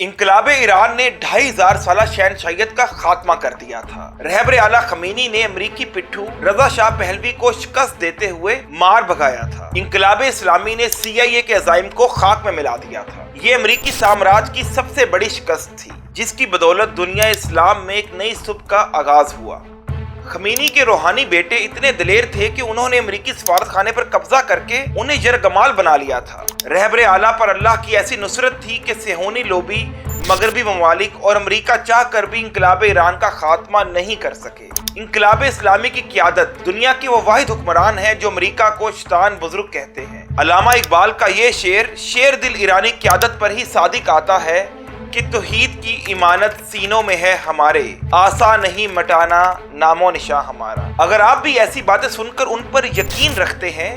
इंकलाब Iran ने 2500 साला शहनशाहियत का खात्मा कर दिया था। रहबर आला खमीनी ने अमरीकी पिट्ठू रजा शाह पहलवी को शिकस्त देते हुए मार भगाया था। इंकलाब इस्लामी ने CIA के अज़ाइम को खाक में मिला दिया था। ये अमरीकी साम्राज्य की सबसे बड़ी शिकस्त थी, जिसकी बदौलत दुनिया इस्लाम में एक नई सुबह का आगाज हुआ। खमीनी के रूहानी बेटे इतने दिलेर थे कि उन्होंने अमरीकी सफारत खाने पर कब्जा करके उन्हें यरगमाल बना लिया था। रहबर आला पर अल्लाह की ऐसी नुसरत थी कि सेहोनी लोबी, मगरबी ममालिक और अमरीका चाह कर भी इंकलाब ईरान का खात्मा नहीं कर सके। इंकलाब इस्लामी की क़यादत दुनिया के वो वाहिद हुक्मरान है जो अमरीका को शैतान बुजुर्ग कहते हैं। अल्लामा इकबाल का ये शेर दिल ईरानी क़यादत पर ही सादिक आता है कि तौहीद की इमानत सीनों में है हमारे, आसा नहीं मटाना नामो निशा हमारा। अगर आप भी ऐसी बातें सुनकर उन पर यकीन रखते हैं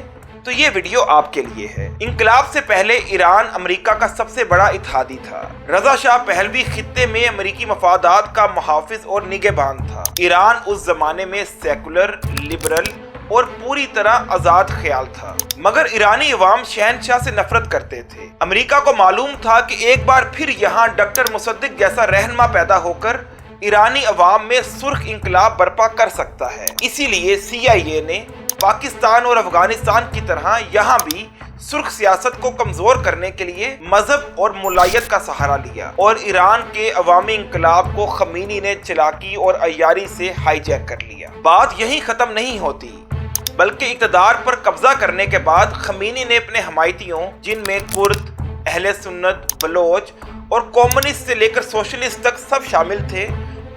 तो ये वीडियो आपके लिए है। इंकलाब से पहले ईरान अमेरिका का सबसे बड़ा इत्तेहादी था। रजा शाह पहलवी खित्ते में अमेरिकी मफादात का मुहाफिज और निगहबान था। ईरान उस जमाने में सेकुलर, लिबरल और पूरी तरह आजाद ख्याल था, मगर ईरानी अवाम शहनशाह से नफरत करते थे। अमेरिका को मालूम था कि एक बार फिर यहाँ डॉक्टर मुसद्दिक जैसा रहनुमा पैदा होकर ईरानी अवाम में सुर्ख इंकलाब बर्पा कर सकता है। इसीलिए CIA ने पाकिस्तान और अफगानिस्तान की तरह यहाँ भी सुर्ख सियासत को कमजोर करने के लिए मजहब और मुलायत का सहारा लिया और ईरान के अवामी इंकलाब को खमीनी ने चालाकी और अय्यारी से हाईजैक कर लिया। बात यहीं खत्म नहीं होती, बल्कि इक़्तिदार पर कब्जा करने के बाद खमीनी ने अपने हमायतियों, जिनमें कुर्द, अहले सुन्नत, बलोच और कम्युनिस्ट से लेकर सोशलिस्ट तक सब शामिल थे,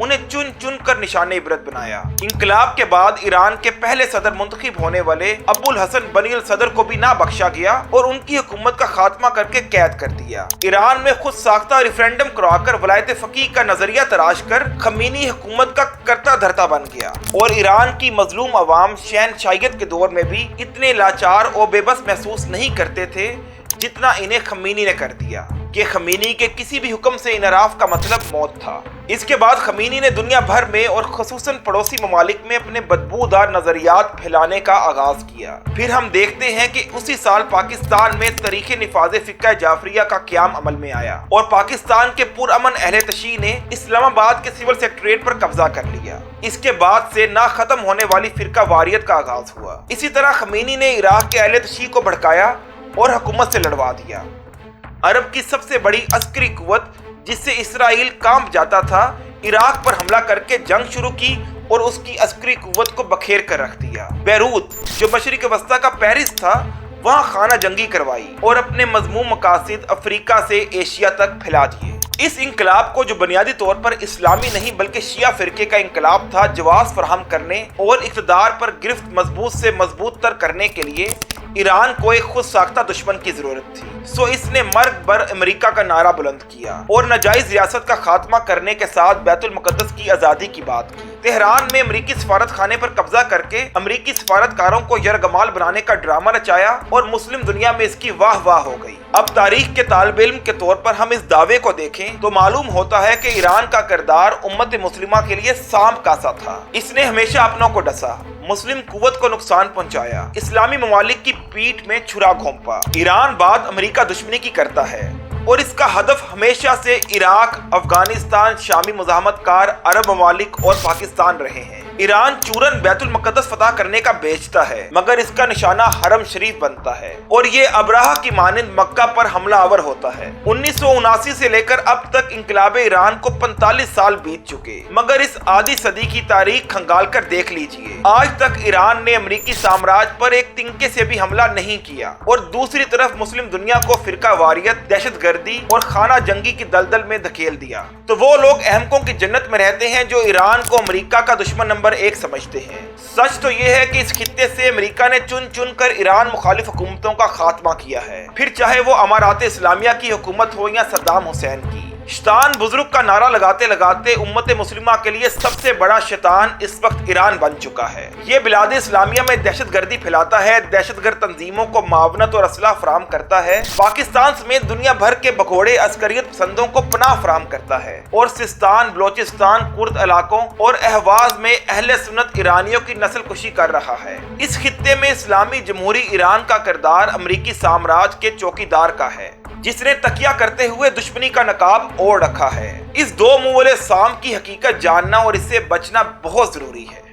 उन्हें चुन चुन कर निशाने इबरत बनाया। इंकलाब के बाद ईरान के पहले सदर मुंतखब होने वाले अबुल हसन बनी अल सदर को भी ना बख्शा गया और उनकी हुकूमत का खात्मा करके कैद कर दिया। ईरान में खुद साख्ता रेफरेंडम कराकर वलायत फकीह का नजरिया तराश कर खमीनी हुकूमत का करता धरता बन गया और ईरान की मजलूम अवाम शहनशाहियत के दौर में भी इतने लाचार और बेबस महसूस नहीं करते थे जितना इन्हें खमीनी ने कर दिया कि खमीनी के किसी भी हुक्म से इनराफ का मतलब मौत था। इसके बाद खमीनी ने दुनिया भर में और खुसूसन पड़ोसी ममालिक में अपने बदबूदार नजरियात फैलाने का आगाज किया। फिर हम देखते हैं कि उसी साल पाकिस्तान में तरीके निफाज फिक्का जाफरिया का क़याम अमल में आया और पाकिस्तान के पुरअमन अहले तशी ने इस्लामाबाद के सिविल सेक्रेटरीट पर कब्जा कर लिया। इसके बाद से ना खत्म होने वाली फिरका वारियत का आगाज हुआ। इसी तरह खमीनी ने इराक के अहले तशी को भड़काया और हुकूमत से लड़वा दिया। अरब की सबसे बड़ी अस्करी कुव्वत जिससे इसराइल कांप जाता था, इराक पर हमला करके जंग शुरू की और उसकी अस्करी कुव्वत को बखेर कर रख दिया। बैरूत, जो मशरिक वस्ता का पेरिस था, वहां खाना जंगी करवाई और अपने मजमूम मकासिद अफ्रीका से एशिया तक फैला दिए। इस इंकलाब को, जो बुनियादी तौर पर इस्लामी नहीं बल्कि शिया फिरके का इंकलाब था, जवाब फराहम करने और इक़्तिदार पर गिरफ्त मजबूत से मजबूत तर करने के लिए ईरान को एक खुद साख्ता दुश्मन की जरूरत थी। सो इसने मर्ग बर अमेरिका का नारा बुलंद किया और नाजायज रियासत का खात्मा करने के साथ बैतुल मुकद्दस की आज़ादी की बात की। तेहरान में अमेरिकी सफारत खाने पर कब्जा करके अमेरिकी सफारतकारों को यरगमाल बनाने का ड्रामा रचाया और मुस्लिम दुनिया में इसकी वाह वाह हो गई। अब तारीख के तालिब इल्म के तौर पर हम इस दावे को देखें तो मालूम होता है कि ईरान का किरदार उम्मत मुस्लिमा के लिए सांप का सा था। इसने हमेशा अपनों को डसा, मुस्लिम कुव्वत को नुकसान पहुंचाया, इस्लामी ममालिक की पीठ में छुरा घोंपा। ईरान बात अमेरिका दुश्मनी की करता है और इसका हदफ हमेशा से इराक, अफगानिस्तान, शामी मुजाहमतकार, अरब ममालिक और पाकिस्तान रहे हैं। ईरान चूरन बैतुल मुकद्दस फतह करने का बेचता है, मगर इसका निशाना हरम शरीफ बनता है और ये अब्राहा की मानिंद मक्का पर हमला आवर होता है। 1979 से लेकर अब तक इंकलाब ईरान को 45 साल बीत चुके, मगर इस आधी सदी की तारीख खंगाल कर देख लीजिए, आज तक ईरान ने अमेरिकी साम्राज्य पर एक तिनके से भी हमला नहीं किया और दूसरी तरफ मुस्लिम दुनिया को फिरका वारियत, दहशतगर्दी और खाना जंगी की दलदल में धकेल दिया। तो वो लोग अहमकों की जन्नत में रहते हैं जो ईरान को अमेरिका का दुश्मन नंबर 1 समझते हैं। सच तो ये है कि इस खित्ते से अमेरिका ने चुन चुन कर ईरान मुखालिफ हुकूमतों का खात्मा किया है, फिर चाहे वो अमारात इस्लामिया की हुकूमत हो या सद्दाम हुसैन की। शैतान बुजुर्ग का नारा लगाते लगाते उम्मत मुस्लिमा के लिए सबसे बड़ा शैतान इस वक्त ईरान बन चुका है। ये बिलाद इस्लामिया में दहशतगर्दी फैलाता है, दहशतगर्द तंजीमों को मावनत और असलाह फराहम करता है, पाकिस्तान समेत दुनिया भर के भगोड़े अस्करियत पसंदों को पनाह फराहम करता है और सिस्तान, बलोचिस्तान, कुर्द इलाकों और अहवाज में اہل سنت ایرانیوں کی نسل کشی کر رہا ہے۔ اس خطے میں اسلامی جمہوری ایران کا کردار امریکی سامراج کے چوکیدار کا ہے، جس نے تکیہ کرتے ہوئے دشمنی کا نقاب اوڑھ رکھا ہے۔ اس دو منہ والے سام کی حقیقت جاننا اور اس سے بچنا بہت ضروری ہے۔